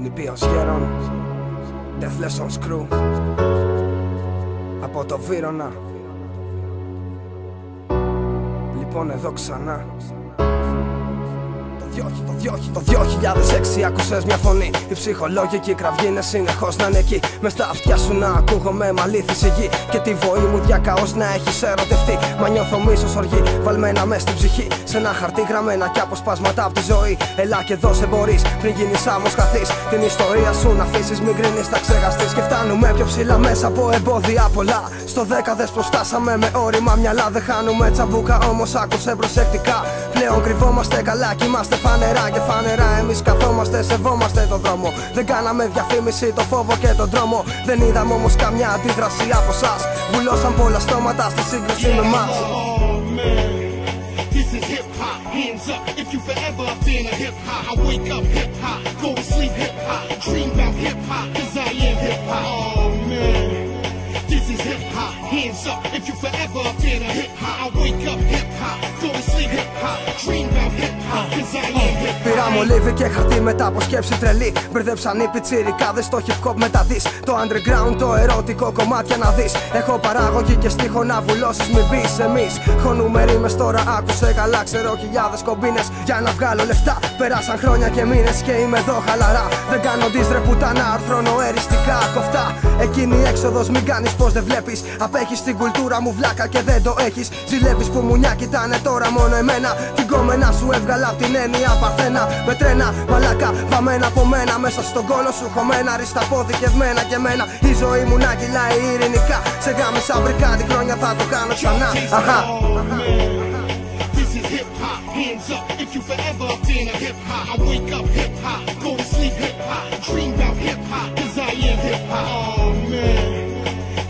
Νηπίος γέρον, Deathless on Screw, από το Βύρωνα. Λοιπόν εδώ ξανά το 2006 άκουσες μια φωνή. Η ψυχολογική κραυγή είναι συνεχώς να είναι εκεί. Μες στα αυτιά σου να ακούγομαι μαλήθη σιγή. Και τη βοή μου διακαώς να έχεις ερωτευτεί. Μα νιώθω μίσος οργή βαλμένα μες στην ψυχή. Σε ένα χαρτί γραμμένα κι αποσπάσματα απ' τη ζωή. Έλα και δώσε μπορείς πριν γίνεις άμμος καθείς. Την ιστορία σου να αφήσεις, μην κρίνεις, τα ξεχαστείς. Και φτάνουμε πιο ψηλά μέσα από εμπόδια πολλά. Στο 10 δες πως φτάσαμε με όρημα μυαλά. Δεν χάνουμε τσαμπούκα όμως άκουσε προσεκτικά. Πλέον κρυβόμαστε καλά κι είμαστε φανερά και φανερά. Εμείς καθόμαστε, σεβόμαστε τον δρόμο. Δεν κάναμε διαφήμιση, το φόβο και τον τρόμο. Δεν είδαμε όμως καμιά αντίδραση από εσάς. Βουλώσαν πολλά στόματα στη σύγκριση με εμάς. This is hip hop, hands up if you forever been a hip hop. I wake up hip hop, go to sleep hip hop, dream about hip hop, cause I am hip hop. Oh man, this is hip hop, hands up if you forever been a hip hop. I wake up hip hop, go to sleep hip hop, dream about hip hop, cause I am hip hop. Πήρα μολύβι και χαρτί μετά από σκέψη τρελή. Μπερδέψαν οι πιτσιρικάδες στο hip hop με τα δις. Το underground, το ερωτικό κομμάτια να δεις. Έχω παράγωγη και στίχο να βουλώσεις, μην πεις εμείς. Χωνούμε ρήμες τώρα, άκουσε καλά. Ξέρω χιλιάδες κομπίνες για να βγάλω λεφτά. Περάσαν χρόνια και μήνες και είμαι εδώ χαλαρά. Δεν κάνω τις ρε πουτάνα, αρθρώνω εριστικά κοφτά. Εκείνη η έξοδος μην κάνεις πως δεν βλέπεις. Απέχεις την κουλτούρα μου βλάκα και δεν το έχεις. Ζηλεύεις που μουνιά κοιτάνε τώρα μόνο εμένα. Την κόμενα σου έβγαλα απ' την έννοια παρθένα. Με τρένα, μαλάκα, βαμμένα από μένα. Μέσα στον κόλο σου χωμένα, ριστα πόδικευμένα και μένα. Η ζωή μου να κυλάει ειρηνικά. Σε γάμισα βρικά, τη χρόνια θα το κάνω ξανά. Αχα. This is hip hop, hands up if you forever been a hip hop. I wake up hip hop, go to sleep hip hop, dream about hip hop, cause I am hip hop. Oh man,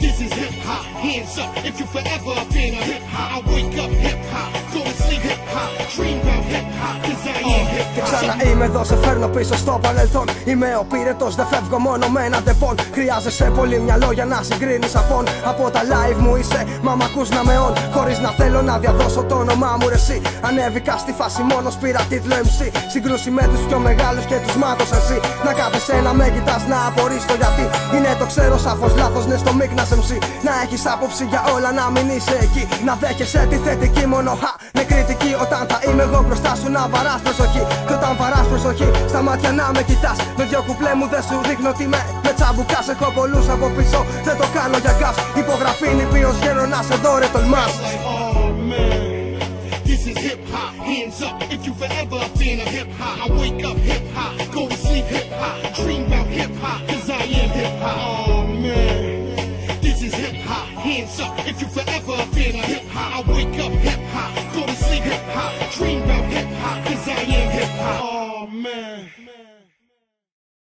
this is hip hop, hands up if you forever been a hip hop. I wake up hip hop, go to sleep hip hop, dream about hip hop, cause I am hip hop. Και ξανά είμαι εδώ, σε φέρνω πίσω στο παρελθόν. Είμαι ο πύρετος, δεν φεύγω μόνο με ένα τεπών. Χρειάζεσαι πολύ μυαλό για να συγκρίνεις απόν. Από τα live μου είσαι, μα μ' ακούς να με on. Χωρίς να θέλω να διαδώσω το όνομά μου ρε εσύ. Ανέβηκα στη φάση μόνος, πήρα τίτλο MC. Συγκρούση με τους πιο μεγάλους και τους μάτος εσύ. Να κάθεσαι να με κοιτάς, να απορείς το γιατί. Είναι το ξέρω σαφώς λάθος, ναι στο μίκνας MC. Να έχεις άποψη για όλα, να μην είσαι εκεί. Να δέχεσαι τη θετική μόνο με κριτική. Όταν θα είμαι εγώ μπροστά σου να βαράς προσοχή. Και όταν βαράς προσοχή, στα μάτια να με κοιτάς. Με δυο κουπλέ μου δεν σου δείχνω τι με τσαμπουκάς. Έχω πολλούς από πίσω, δεν το κάνω για γκάφ. Υπογραφή νηπίος γέρονας, εδώ ρε τολμάς. This is hip hop, hands up if you forever been a hip hop. I wake up hip hop, go to sleep hip hop, dream about hip hop, cause I am hip hop. Oh man, this is hip hop, hands up if you forever been a hip hop. I wake up hip hop, go to sleep hip hop, dream about hip hop, cause I am hip hop. Oh man.